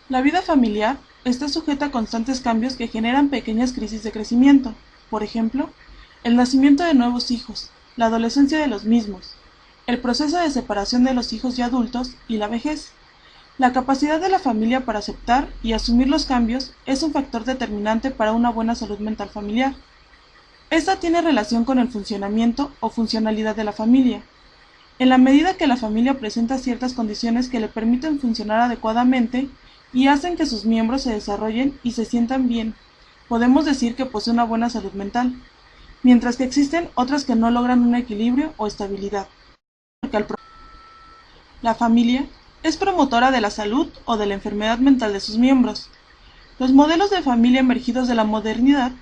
La vida familiar está sujeta a constantes cambios que generan pequeñas crisis de crecimiento, por ejemplo, el nacimiento de nuevos hijos, la adolescencia de los mismos, el proceso de separación de los hijos ya adultos y la vejez. La capacidad de la familia para aceptar y asumir los cambios es un factor determinante para una buena salud mental familiar. Esta tiene relación con el funcionamiento o funcionalidad de la familia. En la medida que la familia presenta ciertas condiciones que le permiten funcionar adecuadamente y hacen que sus miembros se desarrollen y se sientan bien, podemos decir que posee una buena salud mental, mientras que existen otras que no logran un equilibrio o estabilidad. La familia es promotora de la salud o de la enfermedad mental de sus miembros. Los modelos de familia emergidos de la modernidad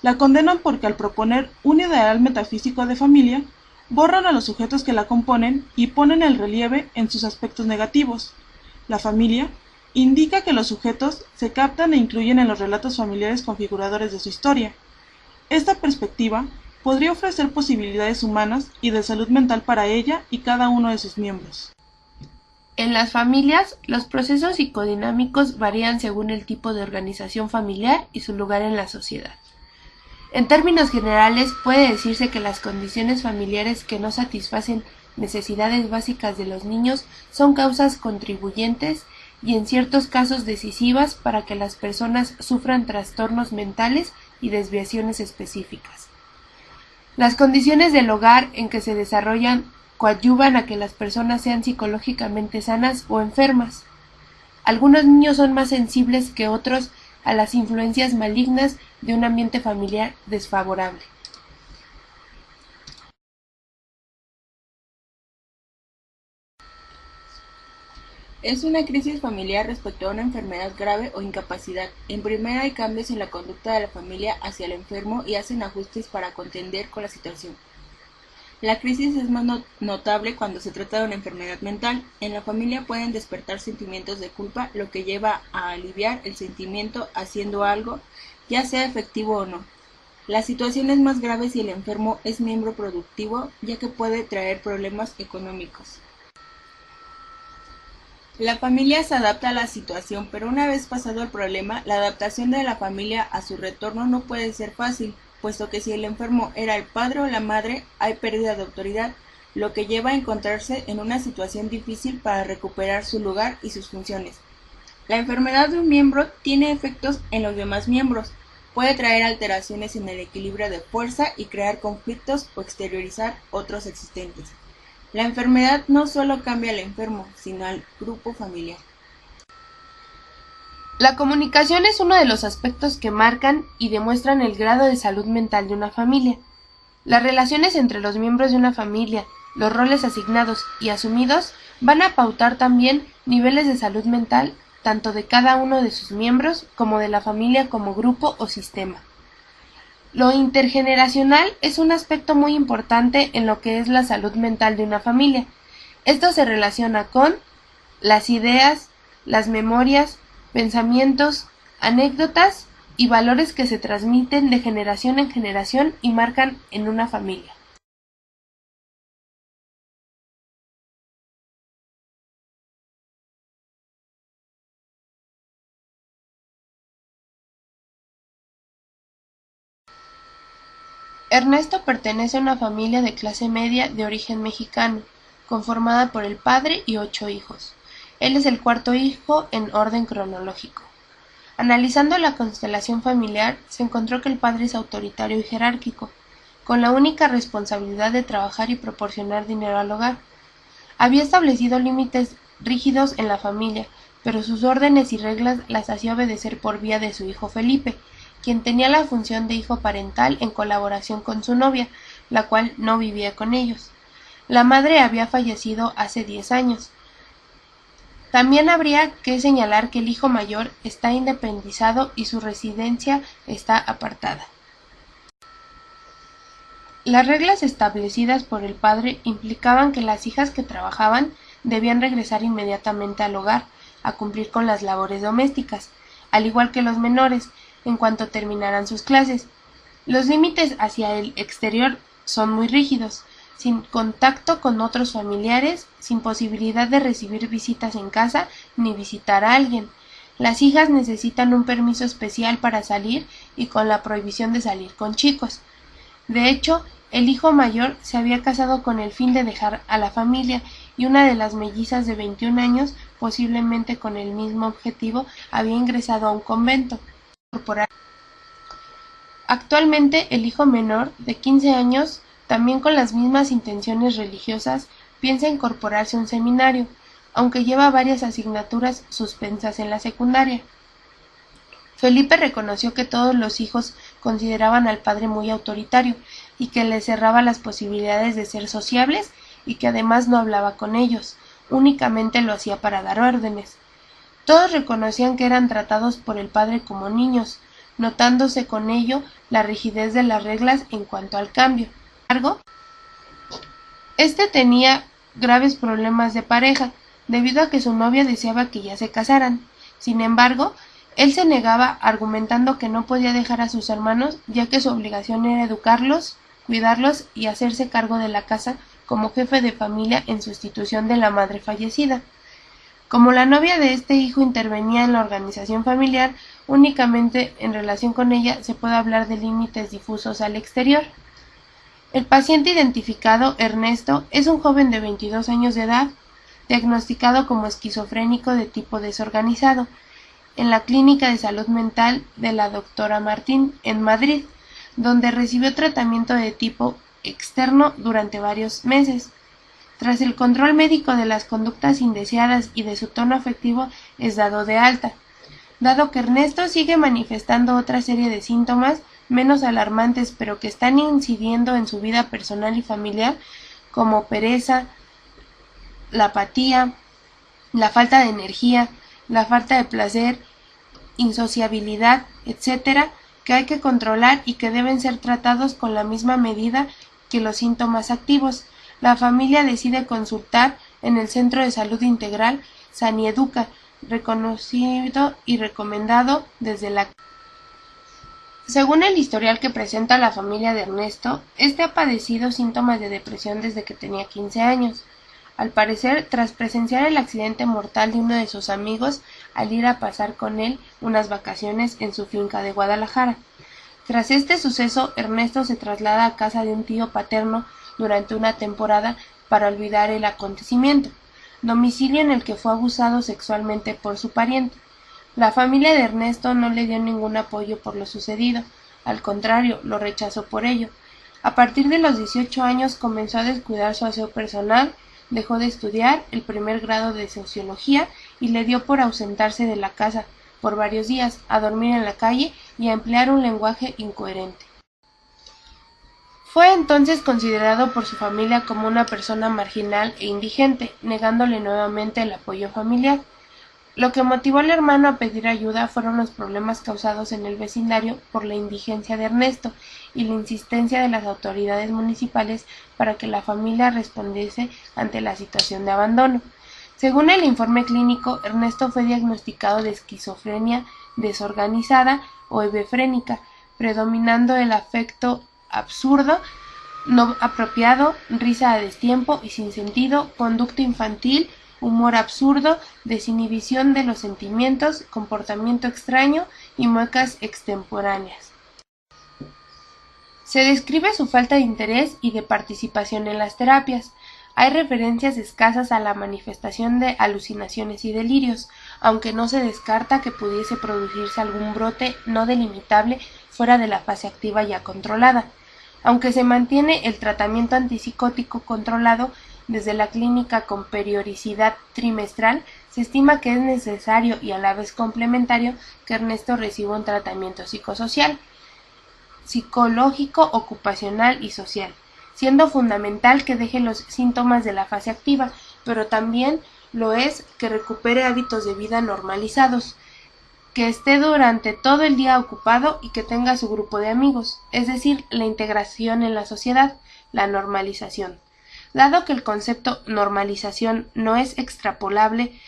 la condenan porque al proponer un ideal metafísico de familia, borran a los sujetos que la componen y ponen el relieve en sus aspectos negativos. La familia indica que los sujetos se captan e incluyen en los relatos familiares configuradores de su historia. Esta perspectiva podría ofrecer posibilidades humanas y de salud mental para ella y cada uno de sus miembros. En las familias, los procesos psicodinámicos varían según el tipo de organización familiar y su lugar en la sociedad. En términos generales, puede decirse que las condiciones familiares que no satisfacen necesidades básicas de los niños son causas contribuyentes y en ciertos casos decisivas para que las personas sufran trastornos mentales y desviaciones específicas. Las condiciones del hogar en que se desarrollan coadyuvan a que las personas sean psicológicamente sanas o enfermas. Algunos niños son más sensibles que otros a las influencias malignas de un ambiente familiar desfavorable. Es una crisis familiar respecto a una enfermedad grave o incapacidad. En primera, hay cambios en la conducta de la familia hacia el enfermo y hacen ajustes para contender con la situación. La crisis es más notable cuando se trata de una enfermedad mental. En la familia pueden despertar sentimientos de culpa, lo que lleva a aliviar el sentimiento haciendo algo, ya sea efectivo o no. La situación es más grave si el enfermo es miembro productivo, ya que puede traer problemas económicos. La familia se adapta a la situación, pero una vez pasado el problema, la adaptación de la familia a su retorno no puede ser fácil, puesto que si el enfermo era el padre o la madre, hay pérdida de autoridad, lo que lleva a encontrarse en una situación difícil para recuperar su lugar y sus funciones. La enfermedad de un miembro tiene efectos en los demás miembros, puede traer alteraciones en el equilibrio de fuerza y crear conflictos o exteriorizar otros existentes. La enfermedad no solo cambia al enfermo, sino al grupo familiar. La comunicación es uno de los aspectos que marcan y demuestran el grado de salud mental de una familia. Las relaciones entre los miembros de una familia, los roles asignados y asumidos van a pautar también niveles de salud mental tanto de cada uno de sus miembros como de la familia como grupo o sistema. Lo intergeneracional es un aspecto muy importante en lo que es la salud mental de una familia. Esto se relaciona con las ideas, las memorias, pensamientos, anécdotas y valores que se transmiten de generación en generación y marcan en una familia. Ernesto pertenece a una familia de clase media de origen mexicano, conformada por el padre y 8 hijos. Él es el cuarto hijo en orden cronológico. Analizando la constelación familiar, se encontró que el padre es autoritario y jerárquico, con la única responsabilidad de trabajar y proporcionar dinero al hogar. Había establecido límites rígidos en la familia, pero sus órdenes y reglas las hacía obedecer por vía de su hijo Felipe, quien tenía la función de hijo parental en colaboración con su novia, la cual no vivía con ellos. La madre había fallecido hace 10 años. También habría que señalar que el hijo mayor está independizado y su residencia está apartada. Las reglas establecidas por el padre implicaban que las hijas que trabajaban debían regresar inmediatamente al hogar a cumplir con las labores domésticas, al igual que los menores, en cuanto terminaran sus clases. Los límites hacia el exterior son muy rígidos, sin contacto con otros familiares, sin posibilidad de recibir visitas en casa ni visitar a alguien. Las hijas necesitan un permiso especial para salir y con la prohibición de salir con chicos. De hecho, el hijo mayor se había casado con el fin de dejar a la familia y una de las mellizas de 21 años, posiblemente con el mismo objetivo, había ingresado a un convento. Actualmente el hijo menor, de 15 años, también con las mismas intenciones religiosas, piensa incorporarse a un seminario, aunque lleva varias asignaturas suspensas en la secundaria. Felipe reconoció que todos los hijos consideraban al padre muy autoritario y que les cerraba las posibilidades de ser sociables y que además no hablaba con ellos, únicamente lo hacía para dar órdenes. Todos reconocían que eran tratados por el padre como niños, notándose con ello la rigidez de las reglas en cuanto al cambio. Sin embargo, este tenía graves problemas de pareja, debido a que su novia deseaba que ya se casaran. Sin embargo, él se negaba, argumentando que no podía dejar a sus hermanos, ya que su obligación era educarlos, cuidarlos y hacerse cargo de la casa como jefe de familia en sustitución de la madre fallecida. Como la novia de este hijo intervenía en la organización familiar, únicamente en relación con ella se puede hablar de límites difusos al exterior. El paciente identificado, Ernesto, es un joven de 22 años de edad, diagnosticado como esquizofrénico de tipo desorganizado, en la Clínica de Salud Mental de la Dra. Martín, en Madrid, donde recibió tratamiento de tipo externo durante varios meses. Tras el control médico de las conductas indeseadas y de su tono afectivo, es dado de alta. Dado que Ernesto sigue manifestando otra serie de síntomas menos alarmantes, pero que están incidiendo en su vida personal y familiar, como pereza, la apatía, la falta de energía, la falta de placer, insociabilidad, etc., que hay que controlar y que deben ser tratados con la misma medida que los síntomas activos. La familia decide consultar en el Centro de Salud Integral Sanieduca, reconocido y recomendado desde la... Según el historial que presenta la familia de Ernesto, este ha padecido síntomas de depresión desde que tenía 15 años. Al parecer, tras presenciar el accidente mortal de uno de sus amigos al ir a pasar con él unas vacaciones en su finca de Guadalajara. Tras este suceso, Ernesto se traslada a casa de un tío paterno durante una temporada para olvidar el acontecimiento, domicilio en el que fue abusado sexualmente por su pariente. La familia de Ernesto no le dio ningún apoyo por lo sucedido, al contrario, lo rechazó por ello. A partir de los 18 años comenzó a descuidar su aseo personal, dejó de estudiar el primer grado de sociología y le dio por ausentarse de la casa por varios días, a dormir en la calle y a emplear un lenguaje incoherente. Fue entonces considerado por su familia como una persona marginal e indigente, negándole nuevamente el apoyo familiar. Lo que motivó al hermano a pedir ayuda fueron los problemas causados en el vecindario por la indigencia de Ernesto y la insistencia de las autoridades municipales para que la familia respondiese ante la situación de abandono. Según el informe clínico, Ernesto fue diagnosticado de esquizofrenia desorganizada o hebefrénica, predominando el afecto absurdo, no apropiado, risa a destiempo y sin sentido, conducta infantil, humor absurdo, desinhibición de los sentimientos, comportamiento extraño y muecas extemporáneas. Se describe su falta de interés y de participación en las terapias. Hay referencias escasas a la manifestación de alucinaciones y delirios, aunque no se descarta que pudiese producirse algún brote no delimitable fuera de la fase activa ya controlada. Aunque se mantiene el tratamiento antipsicótico controlado desde la clínica con periodicidad trimestral, se estima que es necesario y a la vez complementario que Ernesto reciba un tratamiento psicosocial, psicológico, ocupacional y social, siendo fundamental que deje los síntomas de la fase activa, pero también lo es que recupere hábitos de vida normalizados, que esté durante todo el día ocupado y que tenga su grupo de amigos, es decir, la integración en la sociedad, la normalización. Dado que el concepto normalización no es extrapolable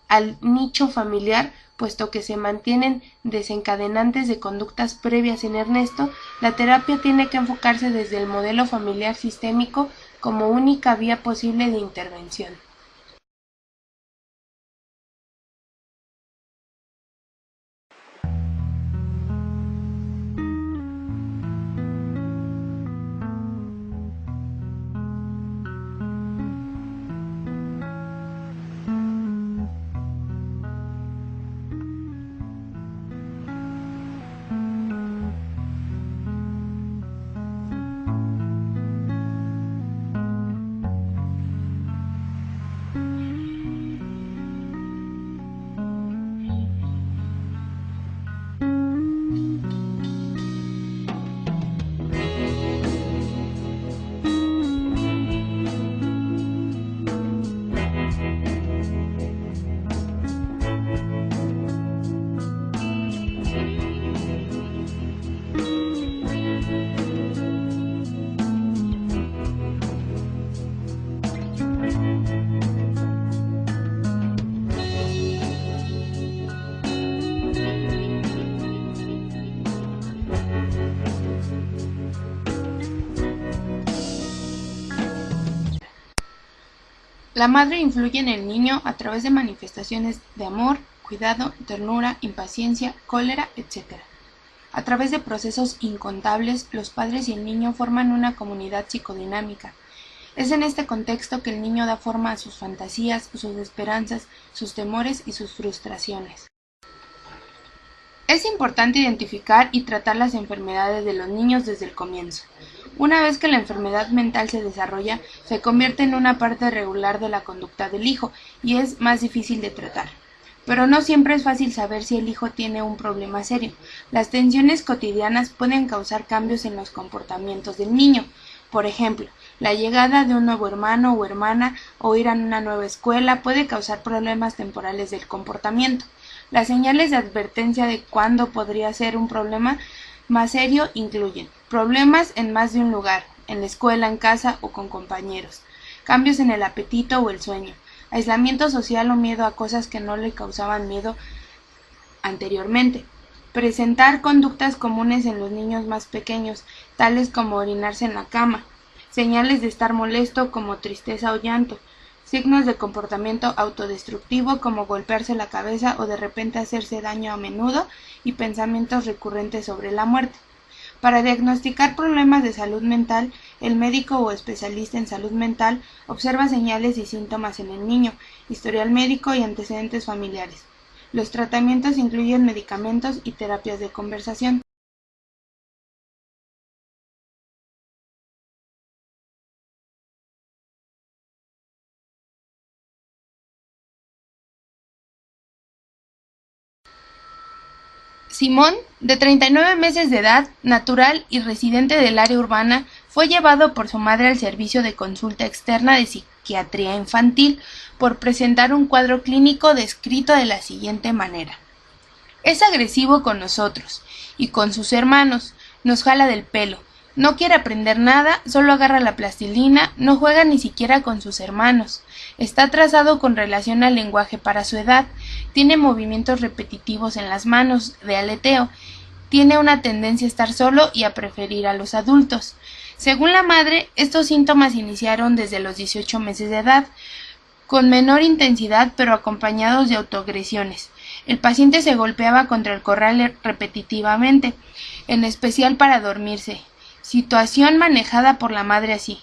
al nicho familiar, puesto que se mantienen desencadenantes de conductas previas en Ernesto, la terapia tiene que enfocarse desde el modelo familiar sistémico como única vía posible de intervención. La madre influye en el niño a través de manifestaciones de amor, cuidado, ternura, impaciencia, cólera, etc. A través de procesos incontables, los padres y el niño forman una comunidad psicodinámica. Es en este contexto que el niño da forma a sus fantasías, sus esperanzas, sus temores y sus frustraciones. Es importante identificar y tratar las enfermedades de los niños desde el comienzo. Una vez que la enfermedad mental se desarrolla, se convierte en una parte regular de la conducta del hijo y es más difícil de tratar. Pero no siempre es fácil saber si el hijo tiene un problema serio. Las tensiones cotidianas pueden causar cambios en los comportamientos del niño. Por ejemplo, la llegada de un nuevo hermano o hermana o ir a una nueva escuela puede causar problemas temporales del comportamiento. Las señales de advertencia de cuándo podría ser un problema más serio incluyen problemas en más de un lugar, en la escuela, en casa o con compañeros, cambios en el apetito o el sueño, aislamiento social o miedo a cosas que no le causaban miedo anteriormente, presentar conductas comunes en los niños más pequeños, tales como orinarse en la cama, señales de estar molesto como tristeza o llanto, signos de comportamiento autodestructivo como golpearse la cabeza o de repente hacerse daño a menudo y pensamientos recurrentes sobre la muerte. Para diagnosticar problemas de salud mental, el médico o especialista en salud mental observa señales y síntomas en el niño, historial médico y antecedentes familiares. Los tratamientos incluyen medicamentos y terapias de conversación. Simón, de 39 meses de edad, natural y residente del área urbana, fue llevado por su madre al servicio de consulta externa de psiquiatría infantil por presentar un cuadro clínico descrito de la siguiente manera. Es agresivo con nosotros y con sus hermanos, nos jala del pelo, no quiere aprender nada, solo agarra la plastilina, no juega ni siquiera con sus hermanos, está atrasado con relación al lenguaje para su edad, tiene movimientos repetitivos en las manos, de aleteo, tiene una tendencia a estar solo y a preferir a los adultos. Según la madre, estos síntomas iniciaron desde los 18 meses de edad, con menor intensidad pero acompañados de autoagresiones. El paciente se golpeaba contra el corral repetitivamente, en especial para dormirse. Situación manejada por la madre así.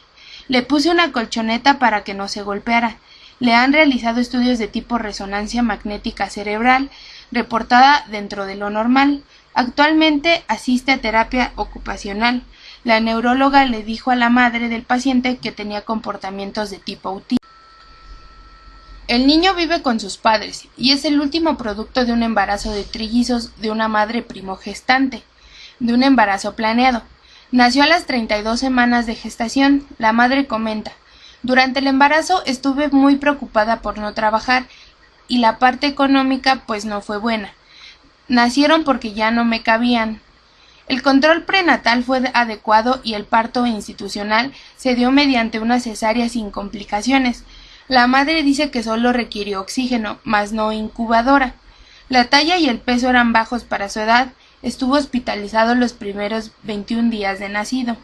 Le puse una colchoneta para que no se golpeara. Le han realizado estudios de tipo resonancia magnética cerebral, reportada dentro de lo normal. Actualmente asiste a terapia ocupacional. La neuróloga le dijo a la madre del paciente que tenía comportamientos de tipo autista. El niño vive con sus padres y es el último producto de un embarazo de trillizos de una madre primogestante, de un embarazo planeado. Nació a las 32 semanas de gestación. La madre comenta: durante el embarazo estuve muy preocupada por no trabajar y la parte económica pues no fue buena. Nacieron porque ya no me cabían. El control prenatal fue adecuado y el parto institucional se dio mediante una cesárea sin complicaciones. La madre dice que solo requirió oxígeno, mas no incubadora. La talla y el peso eran bajos para su edad. Estuvo hospitalizado los primeros 21 días de nacido.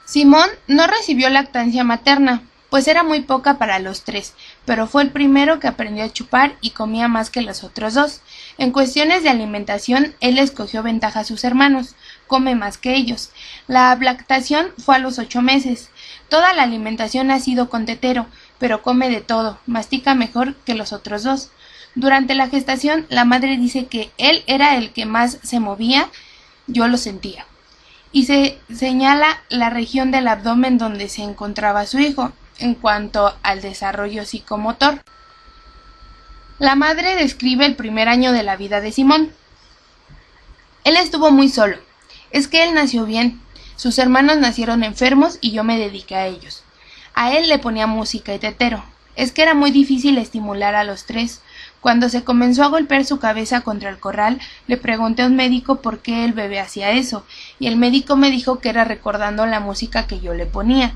Simón no recibió lactancia materna, pues era muy poca para los tres, pero fue el primero que aprendió a chupar y comía más que los otros dos. En cuestiones de alimentación, él escogió ventaja a sus hermanos, come más que ellos. La lactación fue a los 8 meses. Toda la alimentación ha sido con tetero, pero come de todo, mastica mejor que los otros dos. Durante la gestación, la madre dice que él era el que más se movía, yo lo sentía. Y se señala la región del abdomen donde se encontraba su hijo, en cuanto al desarrollo psicomotor. La madre describe el primer año de la vida de Simón. Él estuvo muy solo. Es que él nació bien. Sus hermanos nacieron enfermos y yo me dediqué a ellos. A él le ponía música y tetero. Es que era muy difícil estimular a los tres. Cuando se comenzó a golpear su cabeza contra el corral, le pregunté a un médico por qué el bebé hacía eso, y el médico me dijo que era recordando la música que yo le ponía.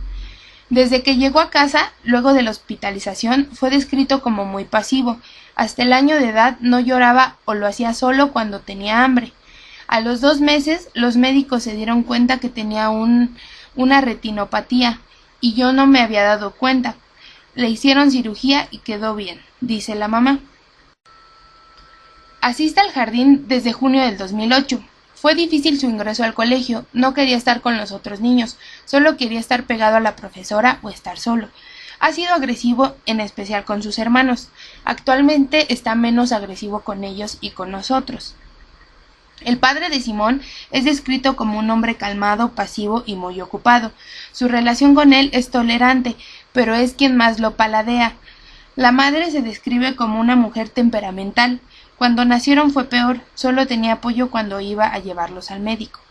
Desde que llegó a casa, luego de la hospitalización, fue descrito como muy pasivo. Hasta el año de edad no lloraba o lo hacía solo cuando tenía hambre. A los 2 meses, los médicos se dieron cuenta que tenía un una retinopatía, y yo no me había dado cuenta. Le hicieron cirugía y quedó bien, dice la mamá. Asiste al jardín desde junio del 2008. Fue difícil su ingreso al colegio, no quería estar con los otros niños, solo quería estar pegado a la profesora o estar solo. Ha sido agresivo, en especial con sus hermanos. Actualmente está menos agresivo con ellos y con nosotros. El padre de Simón es descrito como un hombre calmado, pasivo y muy ocupado. Su relación con él es tolerante, pero es quien más lo paladea. La madre se describe como una mujer temperamental. Cuando nacieron fue peor, solo tenía apoyo cuando iba a llevarlos al médico.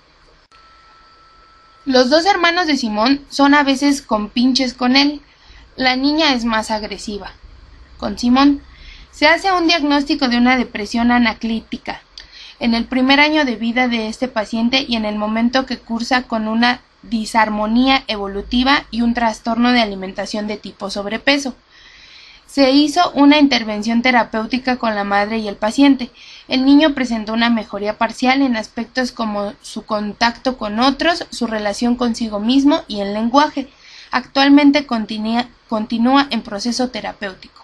Los dos hermanos de Simón son a veces compinches con él. La niña es más agresiva. Con Simón se hace un diagnóstico de una depresión anaclítica en el primer año de vida de este paciente y en el momento que cursa con una disarmonía evolutiva y un trastorno de alimentación de tipo sobrepeso. Se hizo una intervención terapéutica con la madre y el paciente. El niño presentó una mejoría parcial en aspectos como su contacto con otros, su relación consigo mismo y el lenguaje. Actualmente continúa en proceso terapéutico.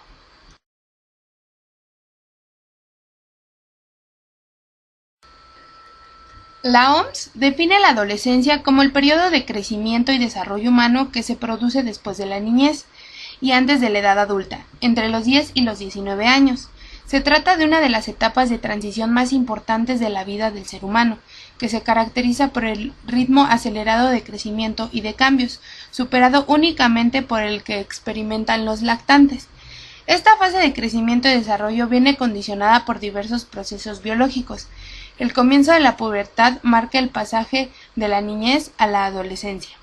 La OMS define la adolescencia como el periodo de crecimiento y desarrollo humano que se produce después de la niñez y antes de la edad adulta, entre los 10 y los 19 años. Se trata de una de las etapas de transición más importantes de la vida del ser humano, que se caracteriza por el ritmo acelerado de crecimiento y de cambios, superado únicamente por el que experimentan los lactantes. Esta fase de crecimiento y desarrollo viene condicionada por diversos procesos biológicos. El comienzo de la pubertad marca el pasaje de la niñez a la adolescencia.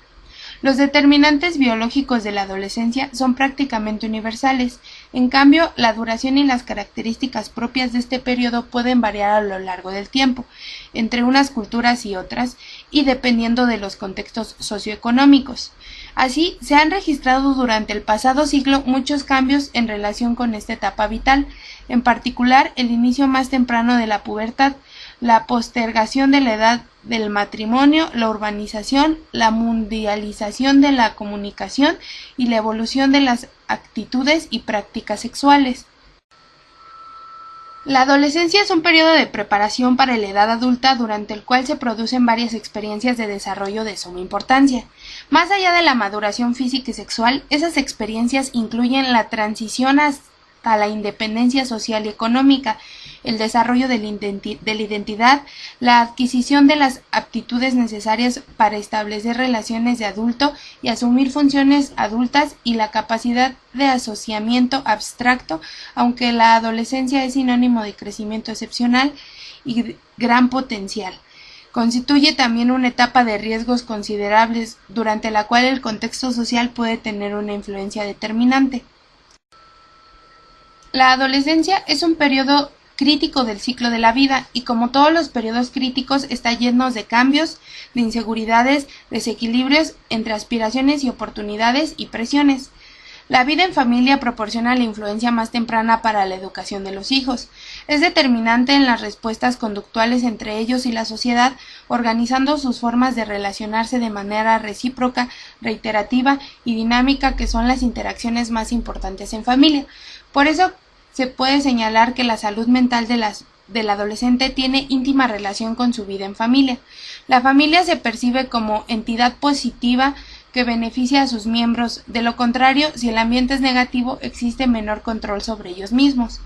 Los determinantes biológicos de la adolescencia son prácticamente universales. En cambio, la duración y las características propias de este periodo pueden variar a lo largo del tiempo, entre unas culturas y otras, y dependiendo de los contextos socioeconómicos. Así, se han registrado durante el pasado siglo muchos cambios en relación con esta etapa vital, en particular el inicio más temprano de la pubertad, la postergación de la edad del matrimonio, la urbanización, la mundialización de la comunicación y la evolución de las actitudes y prácticas sexuales. La adolescencia es un periodo de preparación para la edad adulta durante el cual se producen varias experiencias de desarrollo de suma importancia. Más allá de la maduración física y sexual, esas experiencias incluyen la transición hasta la independencia social y económica, el desarrollo de la identidad, la adquisición de las aptitudes necesarias para establecer relaciones de adulto y asumir funciones adultas y la capacidad de asociamiento abstracto, aunque la adolescencia es sinónimo de crecimiento excepcional y gran potencial. Constituye también una etapa de riesgos considerables durante la cual el contexto social puede tener una influencia determinante. La adolescencia es un periodo crítico del ciclo de la vida y como todos los periodos críticos está lleno de cambios, de inseguridades, desequilibrios entre aspiraciones y oportunidades y presiones. La vida en familia proporciona la influencia más temprana para la educación de los hijos. Es determinante en las respuestas conductuales entre ellos y la sociedad, organizando sus formas de relacionarse de manera recíproca, reiterativa y dinámica, que son las interacciones más importantes en familia. Por eso se puede señalar que la salud mental del adolescente tiene íntima relación con su vida en familia. La familia se percibe como entidad positiva que beneficia a sus miembros. De lo contrario, si el ambiente es negativo, existe menor control sobre ellos mismos.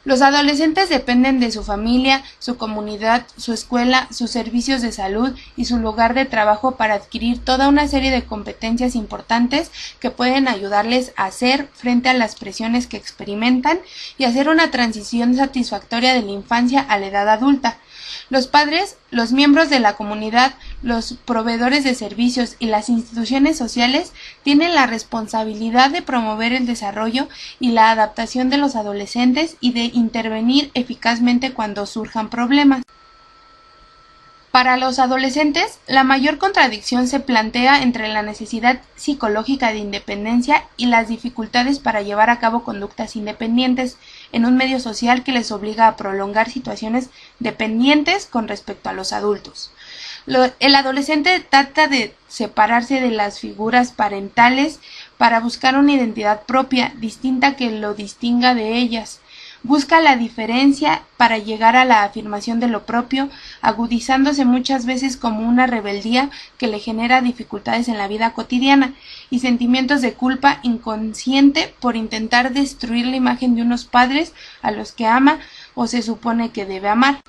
Los adolescentes dependen de su familia, su comunidad, su escuela, sus servicios de salud y su lugar de trabajo para adquirir toda una serie de competencias importantes que pueden ayudarles a hacer frente a las presiones que experimentan y hacer una transición satisfactoria de la infancia a la edad adulta. Los padres, los miembros de la comunidad, los proveedores de servicios y las instituciones sociales tienen la responsabilidad de promover el desarrollo y la adaptación de los adolescentes y de intervenir eficazmente cuando surjan problemas. Para los adolescentes, la mayor contradicción se plantea entre la necesidad psicológica de independencia y las dificultades para llevar a cabo conductas independientes en un medio social que les obliga a prolongar situaciones dependientes con respecto a los adultos. El adolescente trata de separarse de las figuras parentales para buscar una identidad propia, distinta, que lo distinga de ellas. Busca la diferencia para llegar a la afirmación de lo propio, agudizándose muchas veces como una rebeldía que le genera dificultades en la vida cotidiana y sentimientos de culpa inconsciente por intentar destruir la imagen de unos padres a los que ama o se supone que debe amar.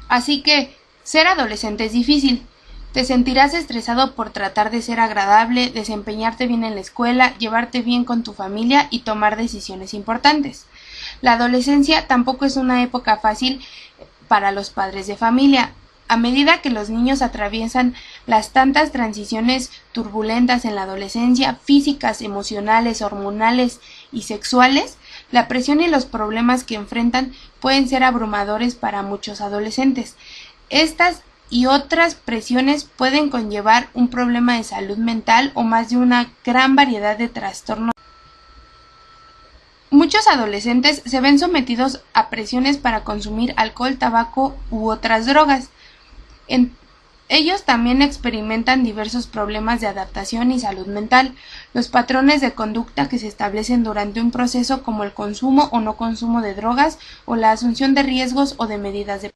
Así que ser adolescente es difícil. Te sentirás estresado por tratar de ser agradable, desempeñarte bien en la escuela, llevarte bien con tu familia y tomar decisiones importantes. La adolescencia tampoco es una época fácil para los padres de familia. A medida que los niños atraviesan las tantas transiciones turbulentas en la adolescencia, físicas, emocionales, hormonales y sexuales, la presión y los problemas que enfrentan pueden ser abrumadores para muchos adolescentes. Estas y otras presiones pueden conllevar un problema de salud mental o más de una gran variedad de trastornos. Muchos adolescentes se ven sometidos a presiones para consumir alcohol, tabaco u otras drogas. Ellos también experimentan diversos problemas de adaptación y salud mental. Los patrones de conducta que se establecen durante un proceso, como el consumo o no consumo de drogas o la asunción de riesgos o de medidas de...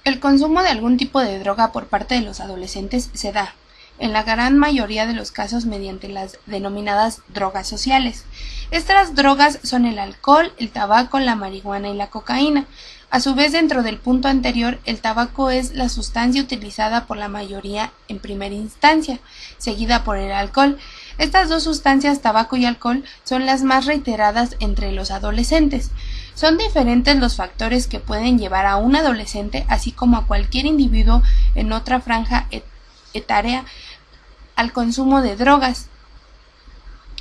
El consumo de algún tipo de droga por parte de los adolescentes se da, en la gran mayoría de los casos, mediante las denominadas drogas sociales. Estas drogas son el alcohol, el tabaco, la marihuana y la cocaína. A su vez, dentro del punto anterior, el tabaco es la sustancia utilizada por la mayoría en primera instancia, seguida por el alcohol. Estas dos sustancias, tabaco y alcohol, son las más reiteradas entre los adolescentes. Son diferentes los factores que pueden llevar a un adolescente, así como a cualquier individuo en otra franja etaria, al consumo de drogas,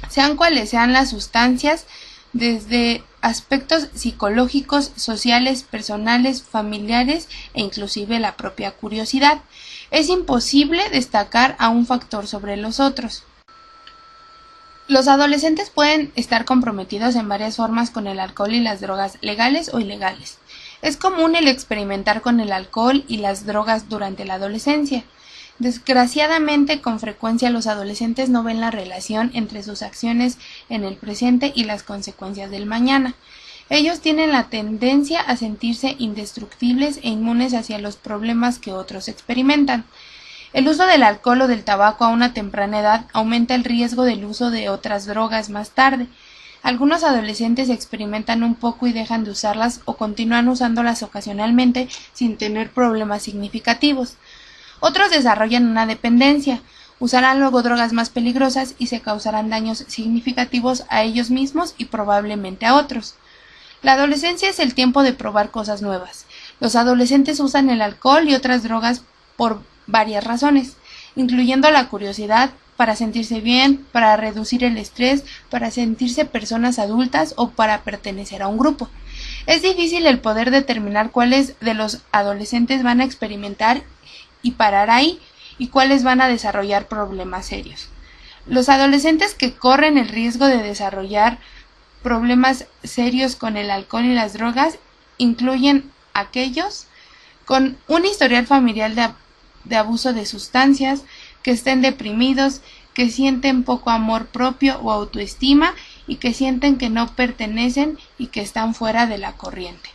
sean cuales sean las sustancias, desde aspectos psicológicos, sociales, personales, familiares e inclusive la propia curiosidad. Es imposible destacar a un factor sobre los otros. Los adolescentes pueden estar comprometidos en varias formas con el alcohol y las drogas, legales o ilegales. Es común el experimentar con el alcohol y las drogas durante la adolescencia. Desgraciadamente, con frecuencia los adolescentes no ven la relación entre sus acciones en el presente y las consecuencias del mañana. Ellos tienen la tendencia a sentirse indestructibles e inmunes hacia los problemas que otros experimentan. El uso del alcohol o del tabaco a una temprana edad aumenta el riesgo del uso de otras drogas más tarde. Algunos adolescentes experimentan un poco y dejan de usarlas o continúan usándolas ocasionalmente sin tener problemas significativos. Otros desarrollan una dependencia, usarán luego drogas más peligrosas y se causarán daños significativos a ellos mismos y probablemente a otros. La adolescencia es el tiempo de probar cosas nuevas. Los adolescentes usan el alcohol y otras drogas por varias razones, incluyendo la curiosidad, para sentirse bien, para reducir el estrés, para sentirse personas adultas o para pertenecer a un grupo. Es difícil el poder determinar cuáles de los adolescentes van a experimentar y parar ahí, y cuáles van a desarrollar problemas serios. Los adolescentes que corren el riesgo de desarrollar problemas serios con el alcohol y las drogas incluyen aquellos con un historial familiar de abuso de sustancias, que estén deprimidos, que sienten poco amor propio o autoestima y que sienten que no pertenecen y que están fuera de la corriente.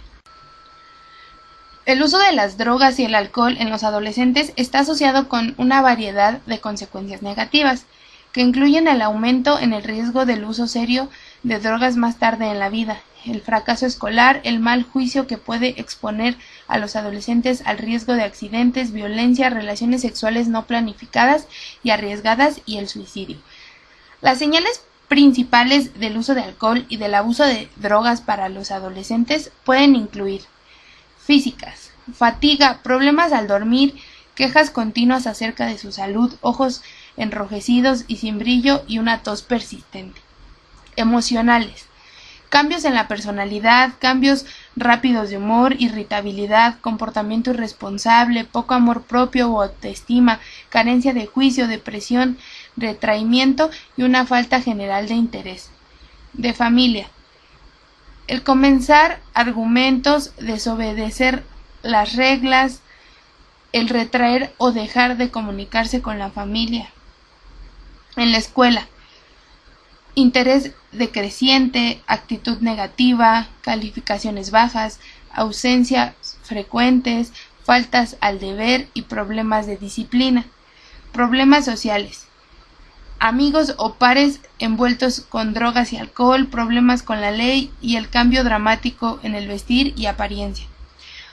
El uso de las drogas y el alcohol en los adolescentes está asociado con una variedad de consecuencias negativas, que incluyen el aumento en el riesgo del uso serio de drogas más tarde en la vida, el fracaso escolar, el mal juicio que puede exponer a los adolescentes al riesgo de accidentes, violencia, relaciones sexuales no planificadas y arriesgadas y el suicidio. Las señales principales del uso de alcohol y del abuso de drogas para los adolescentes pueden incluir físicas, fatiga, problemas al dormir, quejas continuas acerca de su salud, ojos enrojecidos y sin brillo y una tos persistente. Emocionales, cambios en la personalidad, cambios rápidos de humor, irritabilidad, comportamiento irresponsable, poco amor propio o autoestima, carencia de juicio, depresión, retraimiento y una falta general de interés. De familia, el comenzar argumentos, desobedecer las reglas, el retraer o dejar de comunicarse con la familia. En la escuela, interés decreciente, actitud negativa, calificaciones bajas, ausencias frecuentes, faltas al deber y problemas de disciplina. Problemas sociales. Amigos o pares envueltos con drogas y alcohol, problemas con la ley y el cambio dramático en el vestir y apariencia.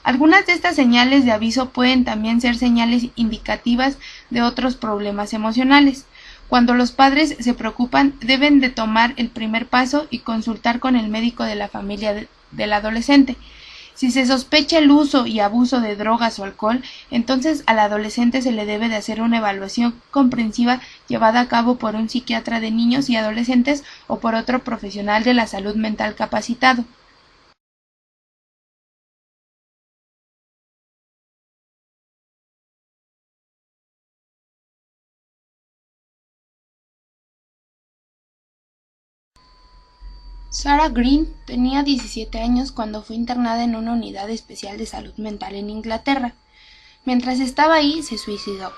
Algunas de estas señales de aviso pueden también ser señales indicativas de otros problemas emocionales. Cuando los padres se preocupan, deben de tomar el primer paso y consultar con el médico de la familia del adolescente. Si se sospecha el uso y abuso de drogas o alcohol, entonces al adolescente se le debe de hacer una evaluación comprensiva llevada a cabo por un psiquiatra de niños y adolescentes o por otro profesional de la salud mental capacitado. Sarah Green tenía 17 años cuando fue internada en una unidad especial de salud mental en Inglaterra. Mientras estaba ahí, se suicidó.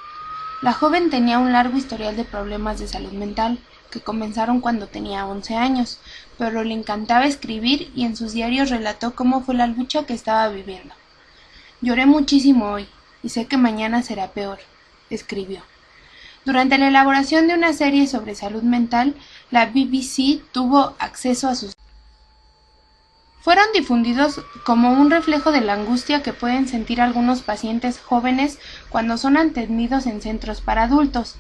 La joven tenía un largo historial de problemas de salud mental, que comenzaron cuando tenía 11 años, pero le encantaba escribir y en sus diarios relató cómo fue la lucha que estaba viviendo. «Lloré muchísimo hoy, y sé que mañana será peor», escribió. Durante la elaboración de una serie sobre salud mental, la BBC tuvo acceso a sus fueron difundidos como un reflejo de la angustia que pueden sentir algunos pacientes jóvenes cuando son atendidos en centros para adultos.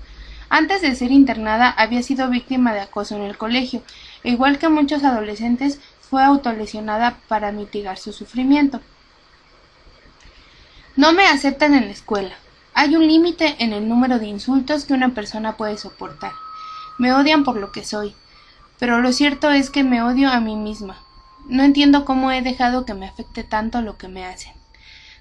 Antes de ser internada había sido víctima de acoso en el colegio, e igual que muchos adolescentes fue autolesionada para mitigar su sufrimiento. No me aceptan en la escuela. Hay un límite en el número de insultos que una persona puede soportar. Me odian por lo que soy, pero lo cierto es que me odio a mí misma. No entiendo cómo he dejado que me afecte tanto lo que me hacen.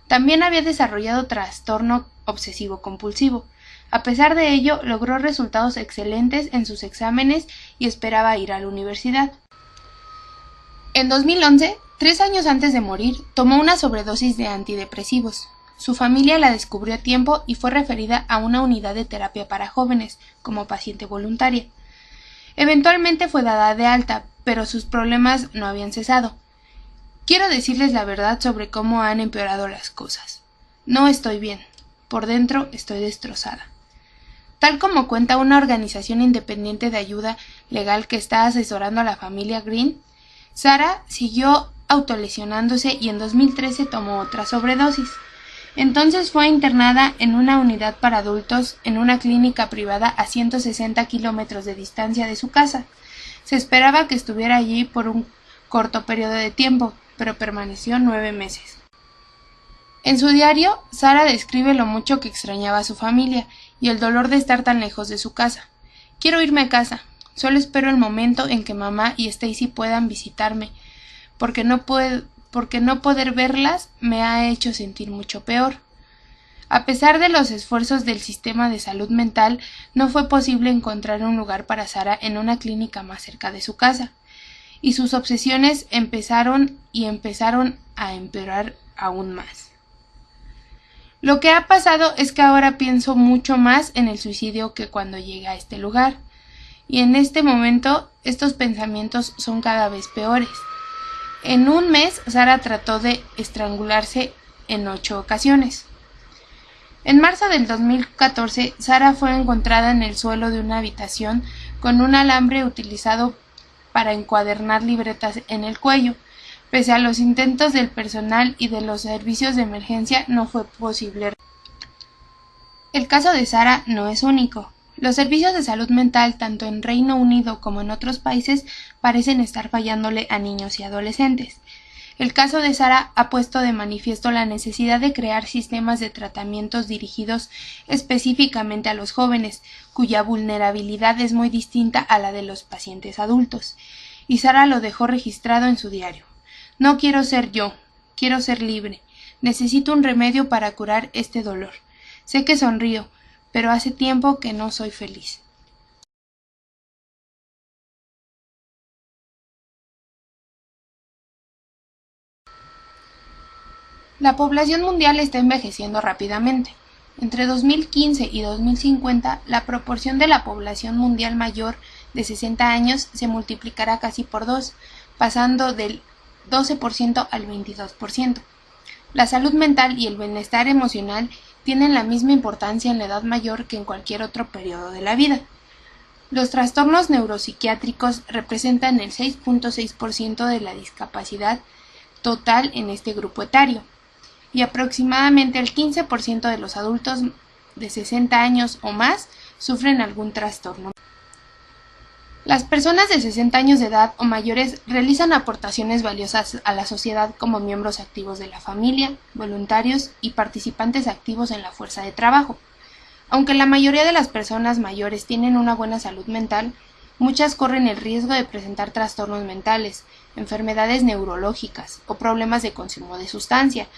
También había desarrollado trastorno obsesivo-compulsivo. A pesar de ello, logró resultados excelentes en sus exámenes y esperaba ir a la universidad. En 2011, 3 años antes de morir, tomó una sobredosis de antidepresivos. Su familia la descubrió a tiempo y fue referida a una unidad de terapia para jóvenes, como paciente voluntaria. Eventualmente fue dada de alta, pero sus problemas no habían cesado. Quiero decirles la verdad sobre cómo han empeorado las cosas. No estoy bien. Por dentro estoy destrozada. Tal como cuenta una organización independiente de ayuda legal que está asesorando a la familia Green, Sarah siguió autolesionándose y en 2013 tomó otra sobredosis. Entonces fue internada en una unidad para adultos en una clínica privada a 160 kilómetros de distancia de su casa. Se esperaba que estuviera allí por un corto periodo de tiempo, pero permaneció 9 meses. En su diario, Sarah describe lo mucho que extrañaba a su familia y el dolor de estar tan lejos de su casa. «Quiero irme a casa. Solo espero el momento en que mamá y Stacy puedan visitarme, porque no poder verlas me ha hecho sentir mucho peor». A pesar de los esfuerzos del sistema de salud mental, no fue posible encontrar un lugar para Sarah en una clínica más cerca de su casa, y sus obsesiones empezaron a empeorar aún más. Lo que ha pasado es que ahora pienso mucho más en el suicidio que cuando llegué a este lugar, y en este momento estos pensamientos son cada vez peores. En un mes, Sarah trató de estrangularse en 8 ocasiones. En marzo del 2014, Sarah fue encontrada en el suelo de una habitación con un alambre utilizado para encuadernar libretas en el cuello. Pese a los intentos del personal y de los servicios de emergencia, no fue posible. El caso de Sarah no es único. Los servicios de salud mental, tanto en Reino Unido como en otros países, parecen estar fallándole a niños y adolescentes. El caso de Sarah ha puesto de manifiesto la necesidad de crear sistemas de tratamientos dirigidos específicamente a los jóvenes, cuya vulnerabilidad es muy distinta a la de los pacientes adultos. Y Sarah lo dejó registrado en su diario. «No quiero ser yo, quiero ser libre. Necesito un remedio para curar este dolor. Sé que sonrío, pero hace tiempo que no soy feliz». La población mundial está envejeciendo rápidamente. Entre 2015 y 2050, la proporción de la población mundial mayor de 60 años se multiplicará casi por 2, pasando del 12% al 22%. La salud mental y el bienestar emocional tienen la misma importancia en la edad mayor que en cualquier otro periodo de la vida. Los trastornos neuropsiquiátricos representan el 6.6% de la discapacidad total en este grupo etario, y aproximadamente el 15% de los adultos de 60 años o más sufren algún trastorno. Las personas de 60 años de edad o mayores realizan aportaciones valiosas a la sociedad como miembros activos de la familia, voluntarios y participantes activos en la fuerza de trabajo. Aunque la mayoría de las personas mayores tienen una buena salud mental, muchas corren el riesgo de presentar trastornos mentales, enfermedades neurológicas o problemas de consumo de sustancia,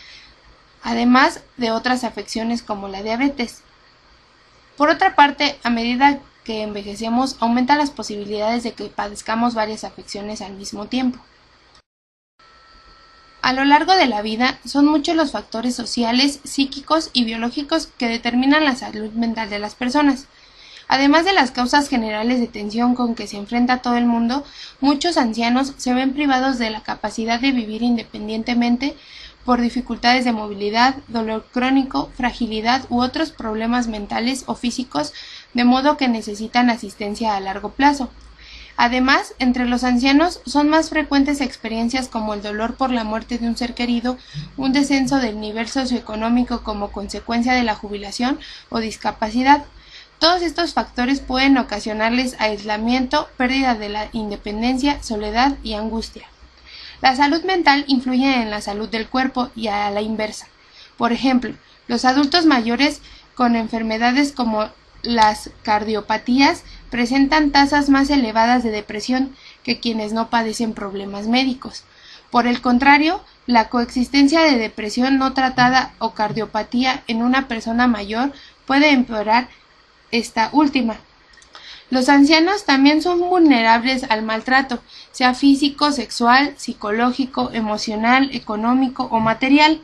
además de otras afecciones como la diabetes. Por otra parte, a medida que envejecemos, aumentan las posibilidades de que padezcamos varias afecciones al mismo tiempo. A lo largo de la vida, son muchos los factores sociales, psíquicos y biológicos que determinan la salud mental de las personas. Además de las causas generales de tensión con que se enfrenta todo el mundo, muchos ancianos se ven privados de la capacidad de vivir independientemente por dificultades de movilidad, dolor crónico, fragilidad u otros problemas mentales o físicos, de modo que necesitan asistencia a largo plazo. Además, entre los ancianos son más frecuentes experiencias como el dolor por la muerte de un ser querido, un descenso del nivel socioeconómico como consecuencia de la jubilación o discapacidad. Todos estos factores pueden ocasionarles aislamiento, pérdida de la independencia, soledad y angustia. La salud mental influye en la salud del cuerpo y a la inversa. Por ejemplo, los adultos mayores con enfermedades como las cardiopatías presentan tasas más elevadas de depresión que quienes no padecen problemas médicos. Por el contrario, la coexistencia de depresión no tratada o cardiopatía en una persona mayor puede empeorar esta última. Los ancianos también son vulnerables al maltrato, sea físico, sexual, psicológico, emocional, económico o material,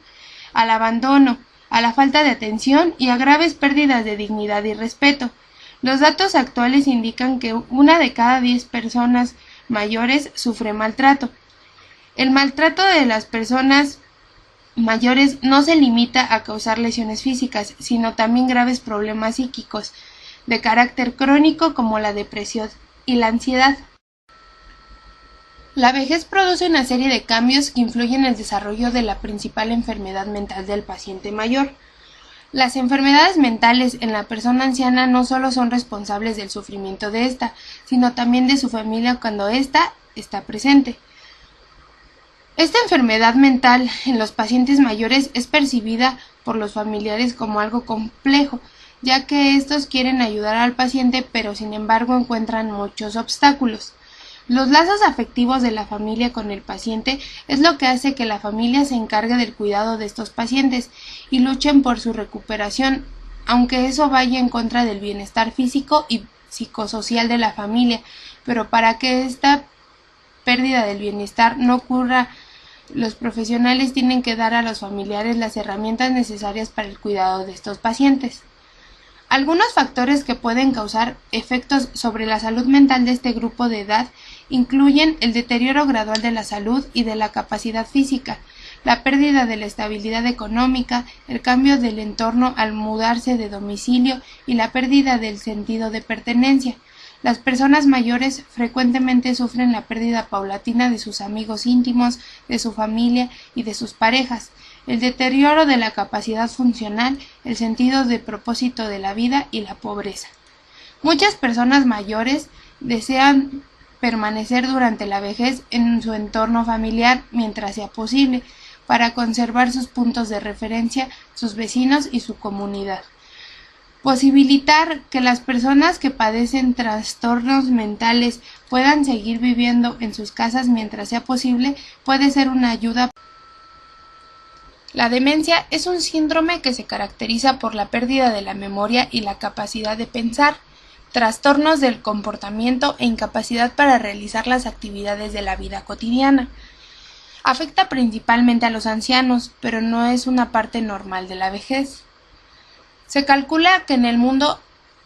al abandono, a la falta de atención y a graves pérdidas de dignidad y respeto. Los datos actuales indican que 1 de cada 10 personas mayores sufre maltrato. El maltrato de las personas mayores no se limita a causar lesiones físicas, sino también graves problemas psíquicos de carácter crónico como la depresión y la ansiedad. La vejez produce una serie de cambios que influyen en el desarrollo de la principal enfermedad mental del paciente mayor. Las enfermedades mentales en la persona anciana no solo son responsables del sufrimiento de ésta, sino también de su familia cuando ésta está presente. Esta enfermedad mental en los pacientes mayores es percibida por los familiares como algo complejo, ya que estos quieren ayudar al paciente, pero sin embargo encuentran muchos obstáculos. Los lazos afectivos de la familia con el paciente es lo que hace que la familia se encargue del cuidado de estos pacientes y luchen por su recuperación, aunque eso vaya en contra del bienestar físico y psicosocial de la familia. Pero para que esta pérdida del bienestar no ocurra, los profesionales tienen que dar a los familiares las herramientas necesarias para el cuidado de estos pacientes. Algunos factores que pueden causar efectos sobre la salud mental de este grupo de edad incluyen el deterioro gradual de la salud y de la capacidad física, la pérdida de la estabilidad económica, el cambio del entorno al mudarse de domicilio y la pérdida del sentido de pertenencia. Las personas mayores frecuentemente sufren la pérdida paulatina de sus amigos íntimos, de su familia y de sus parejas, el deterioro de la capacidad funcional, el sentido de propósito de la vida y la pobreza. Muchas personas mayores desean permanecer durante la vejez en su entorno familiar mientras sea posible, para conservar sus puntos de referencia, sus vecinos y su comunidad. Posibilitar que las personas que padecen trastornos mentales puedan seguir viviendo en sus casas mientras sea posible puede ser una ayuda. La demencia es un síndrome que se caracteriza por la pérdida de la memoria y la capacidad de pensar, trastornos del comportamiento e incapacidad para realizar las actividades de la vida cotidiana. Afecta principalmente a los ancianos, pero no es una parte normal de la vejez. Se calcula que en el mundo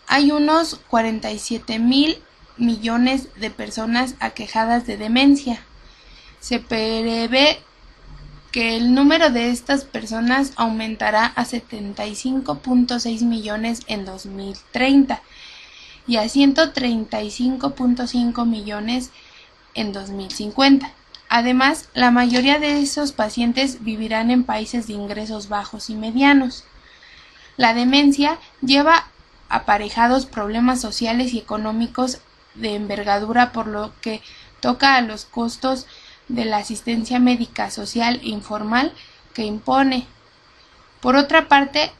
hay unos 47.000 millones de personas aquejadas de demencia. Se prevé que el número de estas personas aumentará a 75.6 millones en 2030 y a 135.5 millones en 2050. Además, la mayoría de esos pacientes vivirán en países de ingresos bajos y medianos. La demencia lleva aparejados problemas sociales y económicos de envergadura, por lo que toca a los costos de la asistencia médica social e informal que impone. Por otra parte,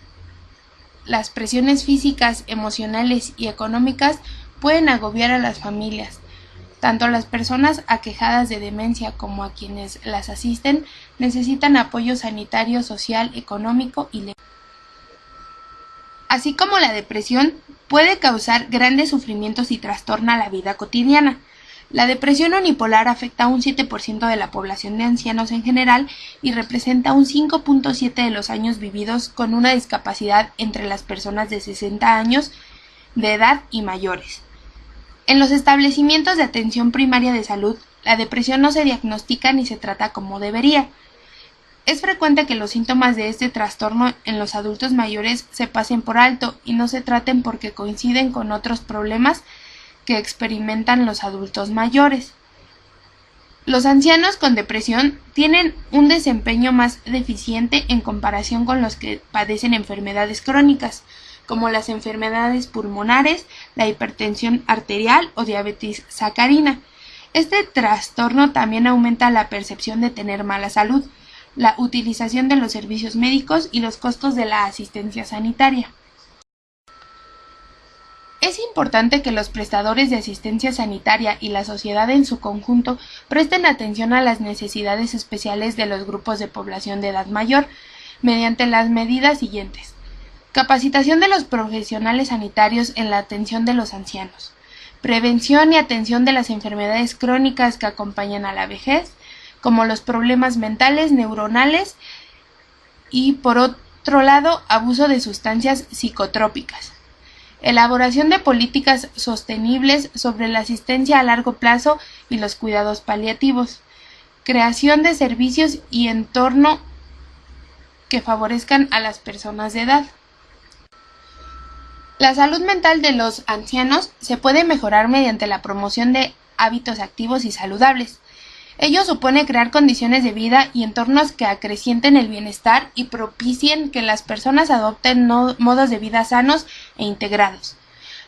las presiones físicas, emocionales y económicas pueden agobiar a las familias. Tanto las personas aquejadas de demencia como a quienes las asisten necesitan apoyo sanitario, social, económico y legal. Así como la depresión puede causar grandes sufrimientos y trastorna la vida cotidiana. La depresión unipolar afecta a un 7% de la población de ancianos en general y representa un 5.7% de los años vividos con una discapacidad entre las personas de 60 años de edad y mayores. En los establecimientos de atención primaria de salud, la depresión no se diagnostica ni se trata como debería. Es frecuente que los síntomas de este trastorno en los adultos mayores se pasen por alto y no se traten porque coinciden con otros problemas que experimentan los adultos mayores. Los ancianos con depresión tienen un desempeño más deficiente en comparación con los que padecen enfermedades crónicas, como las enfermedades pulmonares, la hipertensión arterial o diabetes sacarina. Este trastorno también aumenta la percepción de tener mala salud, la utilización de los servicios médicos y los costos de la asistencia sanitaria. Es importante que los prestadores de asistencia sanitaria y la sociedad en su conjunto presten atención a las necesidades especiales de los grupos de población de edad mayor, mediante las medidas siguientes: capacitación de los profesionales sanitarios en la atención de los ancianos, prevención y atención de las enfermedades crónicas que acompañan a la vejez, como los problemas mentales, neuronales y, por otro lado, abuso de sustancias psicotrópicas. Elaboración de políticas sostenibles sobre la asistencia a largo plazo y los cuidados paliativos. Creación de servicios y entorno que favorezcan a las personas de edad. La salud mental de los ancianos se puede mejorar mediante la promoción de hábitos activos y saludables. Ello supone crear condiciones de vida y entornos que acrecienten el bienestar y propicien que las personas adopten modos de vida sanos e integrados.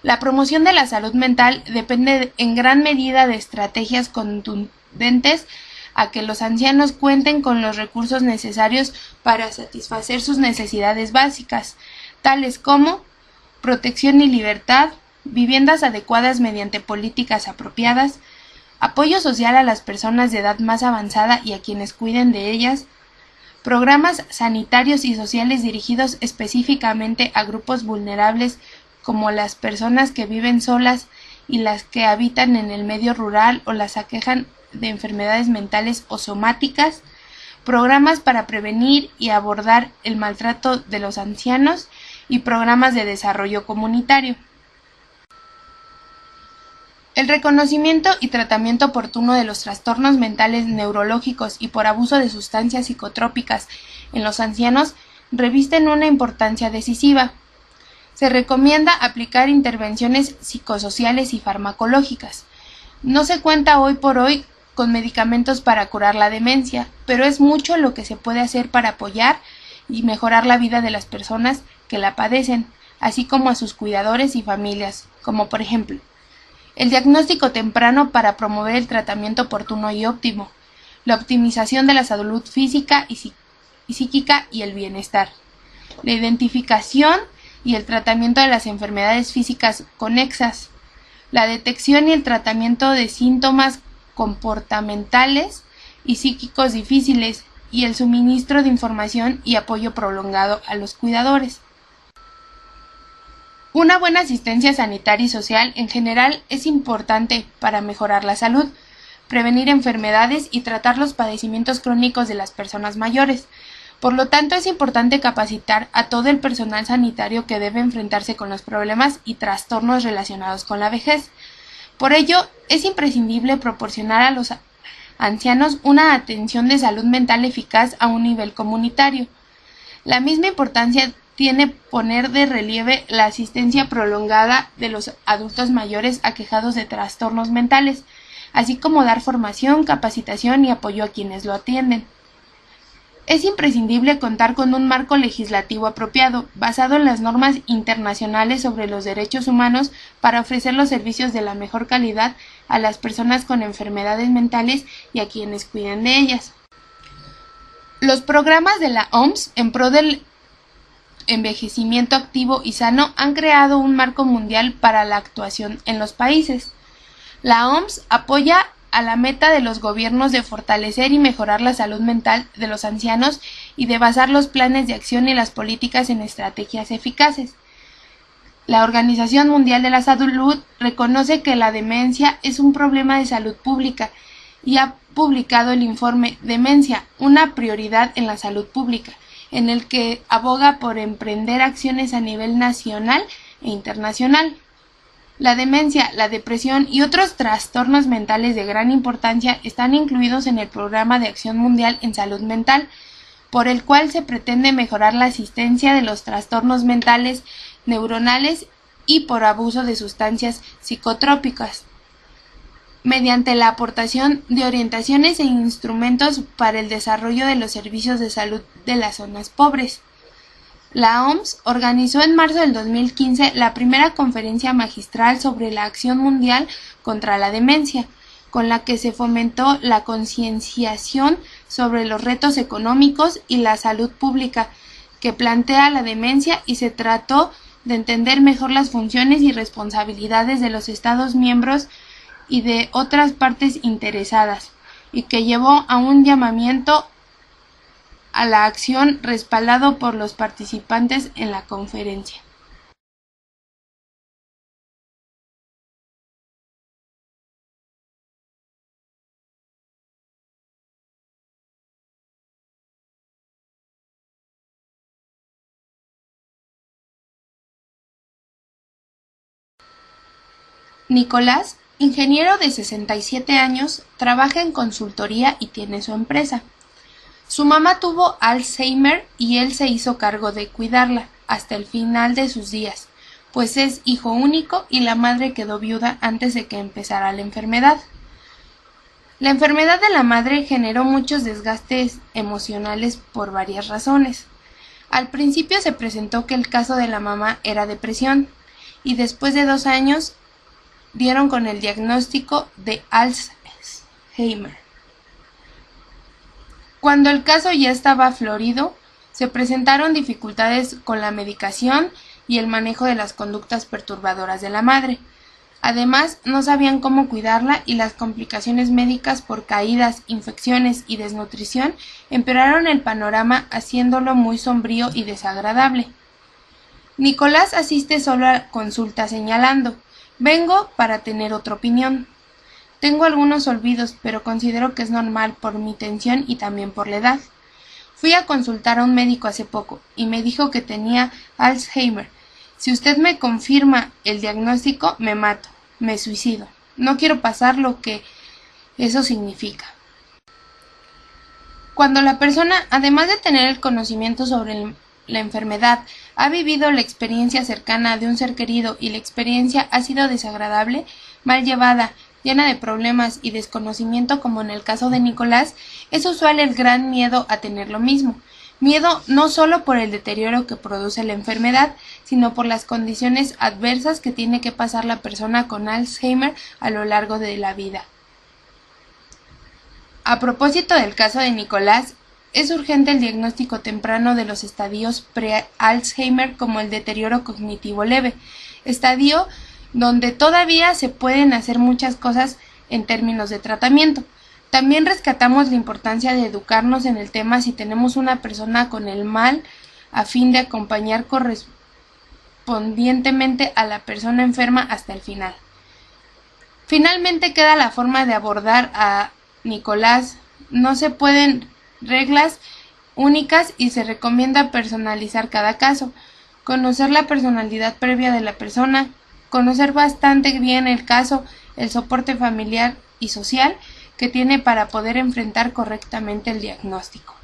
La promoción de la salud mental depende en gran medida de estrategias contundentes a que los ancianos cuenten con los recursos necesarios para satisfacer sus necesidades básicas, tales como protección y libertad, viviendas adecuadas mediante políticas apropiadas, apoyo social a las personas de edad más avanzada y a quienes cuiden de ellas, programas sanitarios y sociales dirigidos específicamente a grupos vulnerables como las personas que viven solas y las que habitan en el medio rural o las aquejan de enfermedades mentales o somáticas, programas para prevenir y abordar el maltrato de los ancianos y programas de desarrollo comunitario. El reconocimiento y tratamiento oportuno de los trastornos mentales neurológicos y por abuso de sustancias psicotrópicas en los ancianos revisten una importancia decisiva. Se recomienda aplicar intervenciones psicosociales y farmacológicas. No se cuenta hoy por hoy con medicamentos para curar la demencia, pero es mucho lo que se puede hacer para apoyar y mejorar la vida de las personas que la padecen, así como a sus cuidadores y familias, como por ejemplo, el diagnóstico temprano para promover el tratamiento oportuno y óptimo, la optimización de la salud física y psíquica y el bienestar, la identificación y el tratamiento de las enfermedades físicas conexas, la detección y el tratamiento de síntomas comportamentales y psíquicos difíciles y el suministro de información y apoyo prolongado a los cuidadores. Una buena asistencia sanitaria y social en general es importante para mejorar la salud, prevenir enfermedades y tratar los padecimientos crónicos de las personas mayores. Por lo tanto, es importante capacitar a todo el personal sanitario que debe enfrentarse con los problemas y trastornos relacionados con la vejez. Por ello, es imprescindible proporcionar a los ancianos una atención de salud mental eficaz a un nivel comunitario. La misma importancia tiene poner de relieve la asistencia prolongada de los adultos mayores aquejados de trastornos mentales, así como dar formación, capacitación y apoyo a quienes lo atienden. Es imprescindible contar con un marco legislativo apropiado, basado en las normas internacionales sobre los derechos humanos, para ofrecer los servicios de la mejor calidad a las personas con enfermedades mentales y a quienes cuiden de ellas. Los programas de la OMS en pro del envejecimiento activo y sano han creado un marco mundial para la actuación en los países. La OMS apoya a la meta de los gobiernos de fortalecer y mejorar la salud mental de los ancianos y de basar los planes de acción y las políticas en estrategias eficaces. La Organización Mundial de la Salud reconoce que la demencia es un problema de salud pública y ha publicado el informe Demencia, una prioridad en la salud pública, en el que aboga por emprender acciones a nivel nacional e internacional. La demencia, la depresión y otros trastornos mentales de gran importancia están incluidos en el Programa de Acción Mundial en Salud Mental, por el cual se pretende mejorar la asistencia de los trastornos mentales, neuronales y por abuso de sustancias psicotrópicas, mediante la aportación de orientaciones e instrumentos para el desarrollo de los servicios de salud de las zonas pobres. La OMS organizó en marzo del 2015 la primera conferencia magistral sobre la acción mundial contra la demencia, con la que se fomentó la concienciación sobre los retos económicos y la salud pública que plantea la demencia, y se trató de entender mejor las funciones y responsabilidades de los Estados miembros y de otras partes interesadas, y que llevó a un llamamiento a la acción respaldado por los participantes en la conferencia. Nicolás, ingeniero de 67 años, trabaja en consultoría y tiene su empresa. Su mamá tuvo Alzheimer y él se hizo cargo de cuidarla hasta el final de sus días, pues es hijo único y la madre quedó viuda antes de que empezara la enfermedad. La enfermedad de la madre generó muchos desgastes emocionales por varias razones. Al principio se presentó que el caso de la mamá era depresión, y después de 2 años dieron con el diagnóstico de Alzheimer. Cuando el caso ya estaba florido, se presentaron dificultades con la medicación y el manejo de las conductas perturbadoras de la madre. Además, no sabían cómo cuidarla, y las complicaciones médicas por caídas, infecciones y desnutrición empeoraron el panorama, haciéndolo muy sombrío y desagradable. Nicolás asiste solo a consulta señalando: vengo para tener otra opinión. Tengo algunos olvidos, pero considero que es normal por mi tensión y también por la edad. Fui a consultar a un médico hace poco y me dijo que tenía Alzheimer. Si usted me confirma el diagnóstico, me mato, me suicido. No quiero pasar lo que eso significa. Cuando la persona, además de tener el conocimiento sobre la enfermedad, ha vivido la experiencia cercana de un ser querido y la experiencia ha sido desagradable, mal llevada, llena de problemas y desconocimiento, como en el caso de Nicolás, es usual el gran miedo a tener lo mismo. Miedo no solo por el deterioro que produce la enfermedad, sino por las condiciones adversas que tiene que pasar la persona con Alzheimer a lo largo de la vida. A propósito del caso de Nicolás, es urgente el diagnóstico temprano de los estadios pre-Alzheimer, como el deterioro cognitivo leve, estadio donde todavía se pueden hacer muchas cosas en términos de tratamiento. También rescatamos la importancia de educarnos en el tema si tenemos una persona con el mal, a fin de acompañar correspondientemente a la persona enferma hasta el final. Finalmente queda la forma de abordar a Nicolás. No se pueden reglas únicas y se recomienda personalizar cada caso, conocer la personalidad previa de la persona, conocer bastante bien el caso, el soporte familiar y social que tiene para poder enfrentar correctamente el diagnóstico.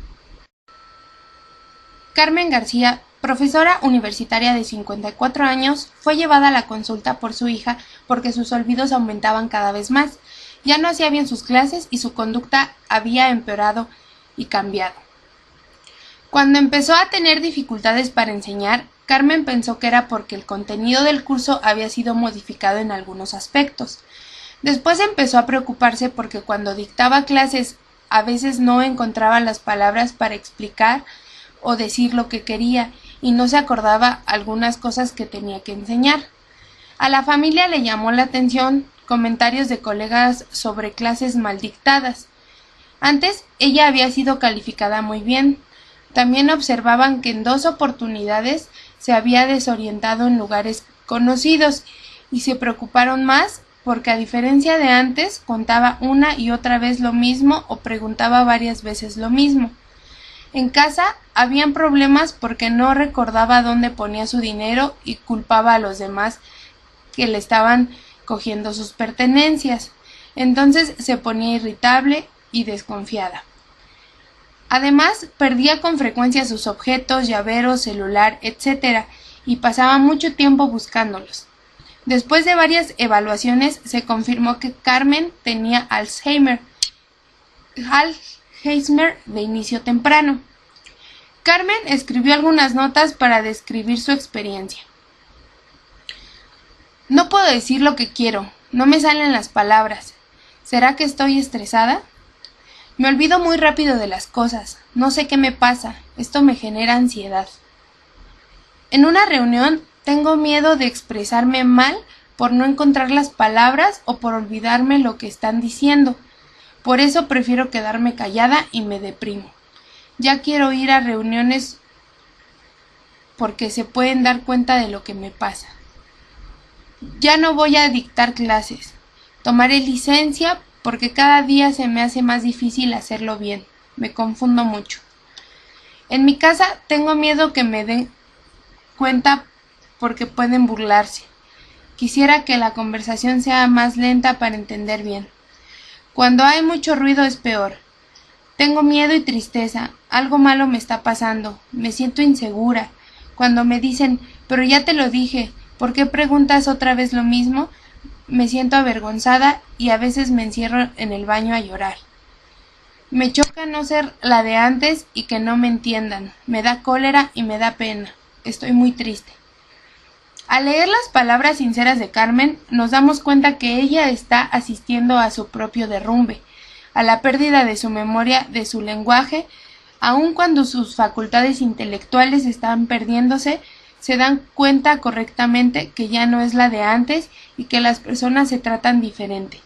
Carmen García, profesora universitaria de 54 años, fue llevada a la consulta por su hija porque sus olvidos aumentaban cada vez más. Ya no hacía bien sus clases y su conducta había empeorado y cambiado. Cuando empezó a tener dificultades para enseñar, Carmen pensó que era porque el contenido del curso había sido modificado en algunos aspectos. Después empezó a preocuparse porque cuando dictaba clases a veces no encontraba las palabras para explicar o decir lo que quería y no se acordaba algunas cosas que tenía que enseñar. A la familia le llamó la atención comentarios de colegas sobre clases mal dictadas. Antes ella había sido calificada muy bien. También observaban que en 2 oportunidades se había desorientado en lugares conocidos y se preocuparon más porque, a diferencia de antes, contaba una y otra vez lo mismo o preguntaba varias veces lo mismo. En casa habían problemas porque no recordaba dónde ponía su dinero y culpaba a los demás que le estaban cogiendo sus pertenencias. Entonces se ponía irritable y desconfiada. Además, perdía con frecuencia sus objetos, llaveros, celular, etc., y pasaba mucho tiempo buscándolos. Después de varias evaluaciones, se confirmó que Carmen tenía Alzheimer de inicio temprano. Carmen escribió algunas notas para describir su experiencia. No puedo decir lo que quiero, no me salen las palabras. ¿Será que estoy estresada? Me olvido muy rápido de las cosas, no sé qué me pasa, esto me genera ansiedad. En una reunión tengo miedo de expresarme mal por no encontrar las palabras o por olvidarme lo que están diciendo. Por eso prefiero quedarme callada y me deprimo. Ya quiero ir a reuniones porque se pueden dar cuenta de lo que me pasa. Ya no voy a dictar clases. Tomaré licencia porque cada día se me hace más difícil hacerlo bien. Me confundo mucho. En mi casa tengo miedo que me den cuenta porque pueden burlarse. Quisiera que la conversación sea más lenta para entender bien. Cuando hay mucho ruido es peor. Tengo miedo y tristeza. Algo malo me está pasando. Me siento insegura. Cuando me dicen, pero ya te lo dije, ¿por qué preguntas otra vez lo mismo? Me siento avergonzada y a veces me encierro en el baño a llorar. Me choca no ser la de antes y que no me entiendan. Me da cólera y me da pena. Estoy muy triste. Al leer las palabras sinceras de Carmen, nos damos cuenta que ella está asistiendo a su propio derrumbe, a la pérdida de su memoria, de su lenguaje. Aun cuando sus facultades intelectuales están perdiéndose, se dan cuenta correctamente que ya no es la de antes y que las personas se tratan diferente.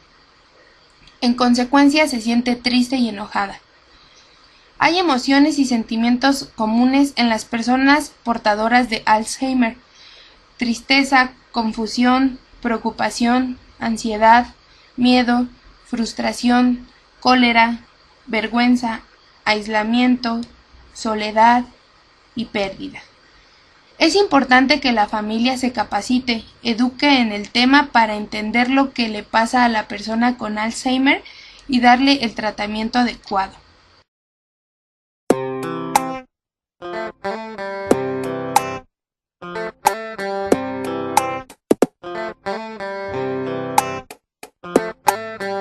En consecuencia, se siente triste y enojada. Hay emociones y sentimientos comunes en las personas portadoras de Alzheimer: tristeza, confusión, preocupación, ansiedad, miedo, frustración, cólera, vergüenza, aislamiento, soledad y pérdida. Es importante que la familia se capacite, eduque en el tema para entender lo que le pasa a la persona con Alzheimer y darle el tratamiento adecuado.